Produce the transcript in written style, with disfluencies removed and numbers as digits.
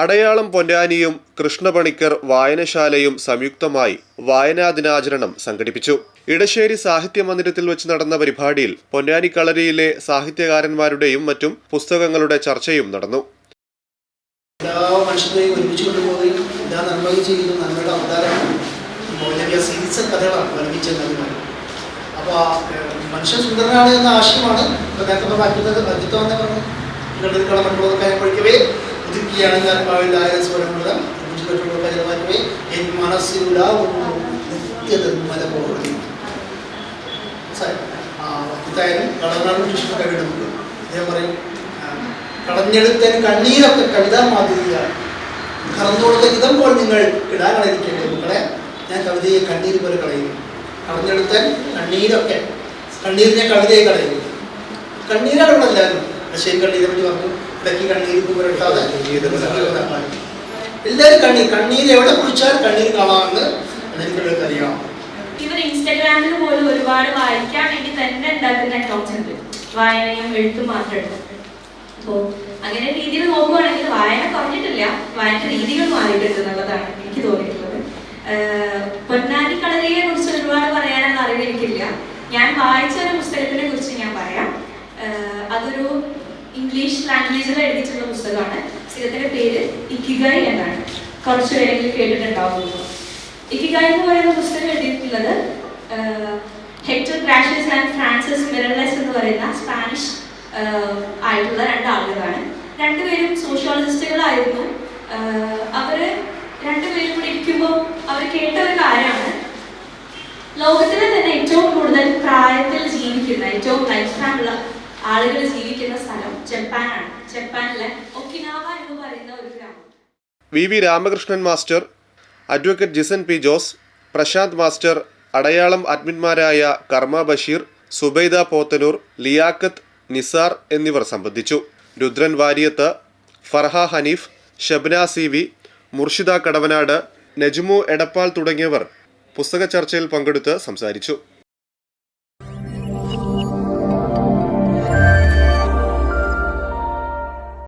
അടയാളം പൊന്നാനിയും കൃഷ്ണപണിക്കർ വായനശാലയും സംയുക്തമായി വായനാ ദിനാചരണം സംഘടിപ്പിച്ചു. ഇടശ്ശേരി സാഹിത്യ മന്ദിരത്തിൽ വെച്ച് നടന്ന പരിപാടിയിൽ പൊന്നാനി കളരിയിലെ സാഹിത്യകാരന്മാരുടെയും മറ്റും പുസ്തകങ്ങളുടെ ചർച്ചയും നടന്നു. എല്ലാ മനുഷ്യരെയും ഒരുമിച്ച് കൊണ്ടുപോവുകയും എല്ലാ നന്മയും ചെയ്യുന്ന നന്മയുടെ അവതാരമാണ് കഥകളാണ് വർണ്ണിച്ചെന്നത്. അപ്പോൾ മനുഷ്യൻ സുന്ദരനാണ് എന്ന ആശയമാണ് നേരത്തെ വായിക്കുന്നത്. അജിത്ത് വന്നെ പറഞ്ഞു കളമൺകളൊക്കെ ഒതുക്കിയാണ് ആത്മാവിലായ സ്വരമുള്ള വായിക്കവേ എൻ മനസ്സിലുള്ള നിത്യനിർമ്മല പോകണം. ഇതായാലും കളറാണ് കൃഷ്ണ കവിയുടെ നമുക്ക് അദ്ദേഹം പറയും, കളഞ്ഞെടുത്തതിന് കണ്ണീരൊക്കെ കവിതാ മാതൃകയാണ്. കറന്നുകൊടുത്ത ഇതം പോലെ നിങ്ങൾ ഇടാകളയിരിക്കേണ്ടത് മക്കളെ, ഞാൻ കവിതയെ കണ്ണീര് പോലെ കളയുന്നു. കളഞ്ഞെടുത്താൻ കണ്ണീരൊക്കെ, കണ്ണീരിനെ കവിതയെ കളയുന്നു. കണ്ണീരാണ് ഇവിടെ എല്ലാവരും. ശരി, കണ്ണീരെ പറ്റി പറഞ്ഞു. ഇടയ്ക്ക് കണ്ണീര് പുരട്ടാതെ എല്ലാവരും കണ്ണീര് എവിടെ കുളിച്ചാൽ കണ്ണീര് കാണാമെന്ന് എനിക്കുള്ളത് അറിയാം. ഇവർ ഇൻസ്റ്റാഗ്രാമിൽ പോലും ഒരുപാട് വായിക്കാൻ വേണ്ടി തന്നെ ഉണ്ടാക്കുന്ന അക്കൗണ്ട്സ് ഉണ്ട്, വായനയും എഴുത്തും മാത്രം എടുത്തിട്ട്. അപ്പോൾ അങ്ങനെ രീതിയിൽ നോക്കുകയാണെങ്കിൽ വായന കുറഞ്ഞിട്ടില്ല, വായന രീതികൾ മാറിയിട്ടുണ്ട് എന്നുള്ളതാണ് എനിക്ക് തോന്നിയിട്ടുള്ളത്. പൊന്നാനി കളരിയെ കുറിച്ച് ഒരുപാട് പറയാനുള്ള അറിവ് എനിക്കില്ല. ഞാൻ വായിച്ച ഒരു പുസ്തകത്തിനെ കുറിച്ച് ഞാൻ പറയാം. അതൊരു ഇംഗ്ലീഷ് ലാംഗ്വേജിൽ എഴുതിയിട്ടുള്ള പുസ്തകമാണ്. പുസ്തകത്തിന്റെ പേര് ഇക്കിഗായ് എന്നാണ്. കുറച്ച് പേരെങ്കിലും കേട്ടിട്ടുണ്ടാവുന്നു. ഇക്കിഗായ് എന്ന് പറയുന്ന പുസ്തകം എഴുതിയിട്ടുള്ളത് ഹെക്ടർ ഗ്രാഷ്യസ് ആൻഡ് ഫ്രാൻസിസ് മിറലസ് എന്ന് പറയുന്ന സ്പാനിഷ് ആയിട്ടുള്ള രണ്ടാളുകളാണ്. രണ്ടുപേരും സോഷ്യോളജിസ്റ്റുകളായിരുന്നു. അവര് രണ്ടുപേരും കൂടി ഇരിക്കുമ്പോൾ അവർ കേട്ട ഒരു കാര്യമാണ്, ലോകത്തിലെ തന്നെ ഏറ്റവും കൂടുതൽ പ്രായത്തിൽ ജീവിക്കുന്ന, ഏറ്റവും ലൈഫ് സ്പാനുള്ള ആളുകൾ ജീവിക്കുന്ന സ്ഥലം ജപ്പാനാണ്. ജപ്പാനിലെ ഒക്കിനാവ എന്ന് പറയുന്ന ഒരു ഗ്രാമം. V Ramakrishnan master, advocate Jisan P Jose, Prashanth master, അടയാളം അഡ്മിന്മാരായ കർമ്മ ബഷീർ, സുബൈദ പോത്തനൂർ, ലിയാഖത്ത്, നിസാർ എന്നിവർ സംബന്ധിച്ചു. രുദ്രൻ വാര്യത്ത്, ഫർഹ ഹനീഫ്, ഷബ്ന സി.വി, മുർഷിദ കടവനാട്, നജ്മു എടപ്പാൾ തുടങ്ങിയവർ പുസ്തക ചർച്ചയിൽ പങ്കെടുത്ത് സംസാരിച്ചു.